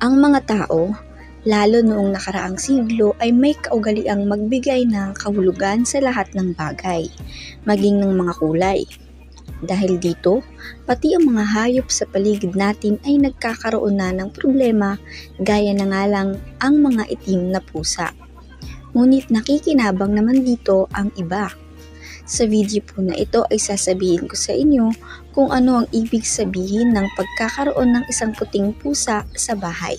Ang mga tao, lalo noong nakaraang siglo, ay may kaugaliang magbigay ng kahulugan sa lahat ng bagay, maging ng mga kulay. Dahil dito, pati ang mga hayop sa paligid natin ay nagkakaroon na ng problema gaya na nga lang ang mga itim na pusa. Ngunit nakikinabang naman dito ang iba. Sa video po na ito ay sasabihin ko sa inyo kung ano ang ibig sabihin ng pagkakaroon ng isang puting pusa sa bahay.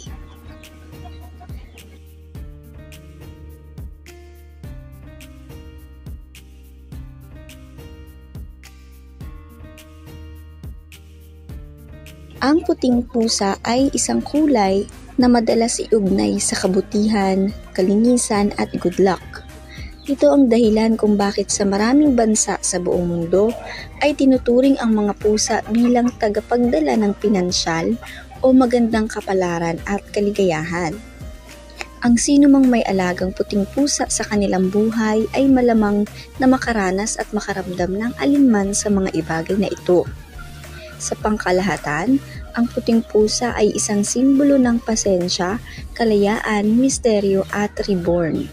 Ang puting pusa ay isang kulay na madalas iugnay sa kabutihan, kalinisan at good luck. Ito ang dahilan kung bakit sa maraming bansa sa buong mundo ay tinuturing ang mga pusa bilang tagapagdala ng pinansyal o magandang kapalaran at kaligayahan. Ang sino mang may alagang puting pusa sa kanilang buhay ay malamang na makaranas at makaramdam ng alinman sa mga ibagay na ito. Sa pangkalahatan, ang puting pusa ay isang simbolo ng pasensya, kalayaan, misteryo at reborn.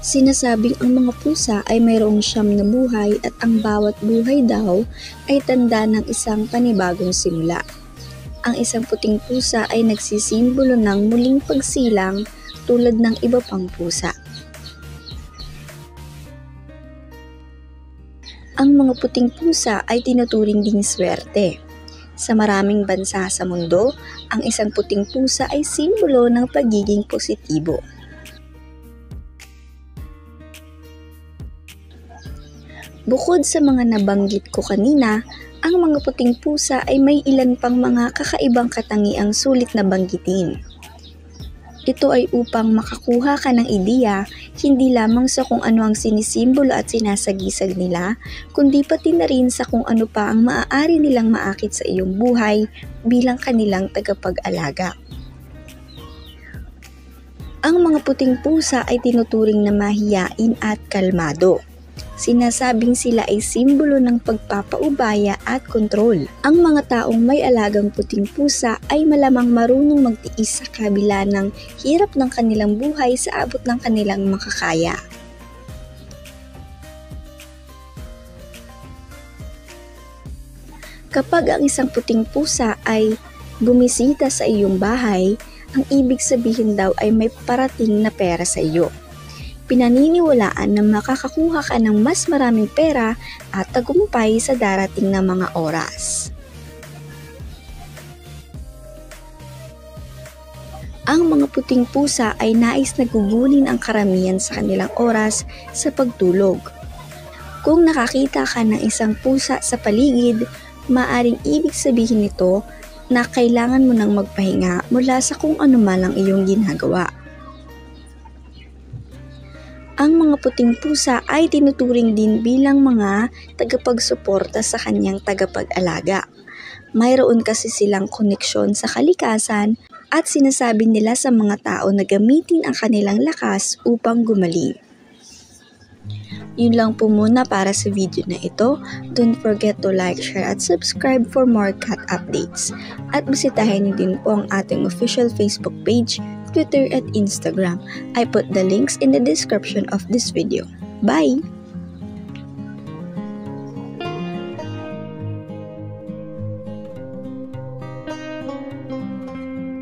Sinasabing ang mga pusa ay mayroong 9 na buhay at ang bawat buhay daw ay tanda ng isang panibagong simula. Ang isang puting pusa ay nagsisimbolo ng muling pagsilang tulad ng iba pang pusa. Ang mga puting pusa ay tinuturing ding swerte. Sa maraming bansa sa mundo, ang isang puting pusa ay simbolo ng pagiging positibo. Bukod sa mga nabanggit ko kanina, ang mga puting pusa ay may ilan pang mga kakaibang katangiang sulit na banggitin. Ito ay upang makakuha ka ng ideya hindi lamang sa kung ano ang sinisimbolo at sinasagisag nila, kundi pati na rin sa kung ano pa ang maaari nilang maakit sa iyong buhay bilang kanilang tagapag-alaga. Ang mga puting pusa ay tinuturing na mahiyain at kalmado. Sinasabing sila ay simbolo ng pagpapaubaya at kontrol. Ang mga taong may alagang puting pusa ay malamang marunong magtiis sa kabila ng hirap ng kanilang buhay sa abot ng kanilang makakaya. Kapag ang isang puting pusa ay bumisita sa iyong bahay, ang ibig sabihin daw ay may parating na pera sa iyo. Pinaniniwalaan na makakakuha ka ng mas maraming pera at tagumpay sa darating na mga oras. Ang mga puting pusa ay nais na gugulin ang karamihan sa kanilang oras sa pagtulog. Kung nakakita ka ng isang pusa sa paligid, maaaring ibig sabihin nito na kailangan mo nang magpahinga mula sa kung ano man ang iyong ginagawa. Ang mga puting pusa ay tinuturing din bilang mga tagapagsuporta sa kanyang tagapag-alaga. Mayroon kasi silang koneksyon sa kalikasan at sinasabi nila sa mga tao na gamitin ang kanilang lakas upang gumaling. Yun lang po muna para sa video na ito. Don't forget to like, share at subscribe for more cat updates. At bisitahin niyo din po ang ating official Facebook page, Twitter at Instagram. I put the links in the description of this video. Bye!